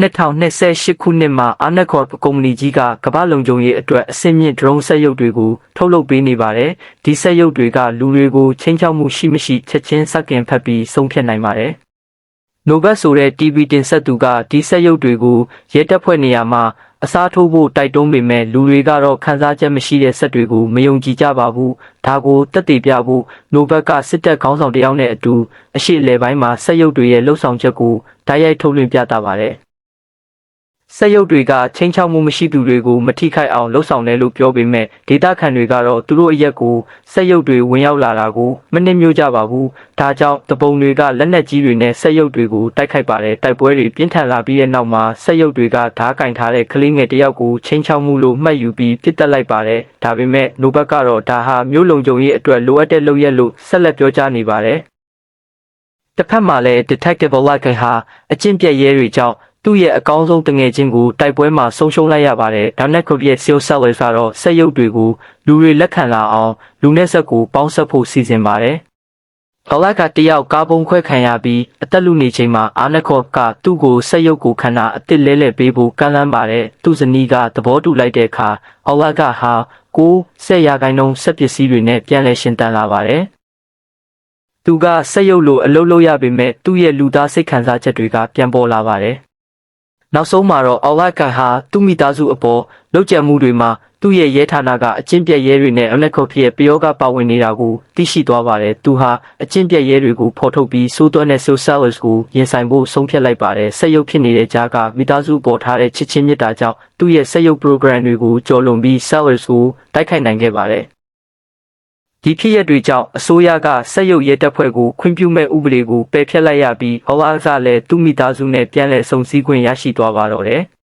2028 ခုနှစ်မှာ Arnacor ကုမ္ပဏီကြီးကကမ္ဘာလုံခြုံရေးအတွက်အဆင့်မြင့် drone စက်ရုပ်တွေကိုထုတ်လုပ်ပေးနေပါတယ်။ဒီစက်ရုပ်တွေကလူတွေကိုချိန်ချောက်မှုရှိမရှိချက်ချင်းစတင်ဖတ်ပြီးဆုံးဖြတ်နိုင်ပါတယ်။ Novak ဆိုတဲ့ TV တင်ဆက်သူကဒီစက်ရုပ်တွေကိုရဲတပ်ဖွဲ့နေရာမှာအစားထိုးဖို့တိုက်တွန်းပေမဲ့လူတွေကတော့ခန်းစားချက်မရှိတဲ့စက်တွေကိုမယုံကြည်ကြပါဘူး။ဒါကိုတက်တည်ပြဖို့ Novak ကစစ်တပ်ခေါင်းဆောင်တယောက်နဲ့အတူအရှိအလဲပိုင်းမှာစက်ရုပ်တွေရဲ့လှုပ်ဆောင်ချက်ကိုတိုက်ရိုက်ထုတ်လွှင့်ပြသပါတယ်။စက်ရုပ်တွေကချိန်ချောက်မှုမရှိသူတွေကိုမထိခိုက်အောင်လှုပ်ဆောင်တယ်လို့ပြောပေမဲ့ဒေတာခန်တွေကတော့သူတို့အရက်ကိုစက်ရုပ်တွေဝင်ရောက်လာတာကိုမနှိမ့်မျိုးကြပါဘူး။ဒါကြောင့်တပုံတွေကလက်နက်ကြီးတွေနဲ့စက်ရုပ်တွေကိုတိုက်ခိုက်ပါတယ်။တိုက်ပွဲတွေပြင်းထန်လာပြီးတဲ့နောက်မှာစက်ရုပ်တွေကဓားကင်ထားတဲ့ကလေးငယ်တယောက်ကိုချိန်ချောက်မှုလို့မှတ်ယူပြီးပြစ်တက်လိုက်ပါတယ်။ဒါပေမဲ့ Novak ကတော့ဒါဟာမျိုးလုံခြုံရေးအတွက်လိုအပ်တဲ့လုပ်ရက်လို့ဆက်လက်ပြောကြားနေပါတယ်။တစ်ဖက်မှာလည်း Detective Olak ဟာအကျင့်ပြတ်ရဲတွေကြောင့်သူ့ရဲ့အကောင်းဆုံးတငယ်ချင်းကိုတိုက်ပွဲမှာဆုံးရှုံးလိုက်ရပါတယ်။ဒါနဲ့ကိုရဲ့ Sales Sellers ကတော့စက်ရုပ်တွေကိုလူတွေလက်ခံလာအောင်လူနဲ့စက်ကိုပေါင်းစပ်ဖို့စီစဉ်ပါတယ်။ Olak ကတယောက်ကားပုံခွဲခံရပြီးအသက်လူနေချိန်မှာ Arnacor ကသူ့ကိုစက်ရုပ်ကိုခန္ဓာအစ်စ်လဲပေးဖို့ကမ်းလှမ်းပါတယ်။သူ့ဇနီးကသဘောတူလိုက်တဲ့အခါ Olak က9% စက်ပစ္စည်းတွေနဲ့ပြန်လည်ရှင်သန်လာပါတယ်။သူကစက်ရုပ်လိုအလုပ်လုပ်ရပေမဲ့သူ့ရဲ့လူသားစိတ်ခံစားချက်တွေကပြန်ပေါ်လာပါတယ်။နောက်ဆုံးမှာတော့ Olak ဟာသူ့မိသားစုအပေါ်လောက်ကျန်မှုတွေမှာသူ့ရဲ့ရဲဌာနကအကျင့်ပြတ်ရဲတွေနဲ့ Arnacor ရဲ့ပယောဂပါဝင်နေတာကိုသိရှိသွားပါတယ်။သူဟာအကျင့်ပြတ်ရဲတွေကိုဖော်ထုတ်ပြီးစိုးသွမ်းတဲ့ Sales Sellers ကိုရင်ဆိုင်ဖို့ဆုံးဖြတ်လိုက်ပါတယ်။စက်ရုပ်ဖြစ်နေတဲ့ကြားကမိသားစုပေါ်ထားတဲ့ချစ်ချင်းမြတ်တာကြောင့်သူ့ရဲ့စက်ရုပ် program တွေကိုကျော်လွန်ပြီး Sellers ကိုတိုက်ခိုက်နိုင်ခဲ့ပါတယ်။ဒီဖြစ်ရပ်တွေကြောင့်အစိုးရကစက်ရုပ်ရဲတပ်ဖွဲ့ကိုခွင့်ပြုမဲ့ဥပဒေကိုပယ်ဖျက်လိုက်ရပြီးOlakကလည်းသူ့မိသားစုနဲ့ပြန်လည်ဆုံစည်းခွင့်ရရှိသွားပါတော့တယ်။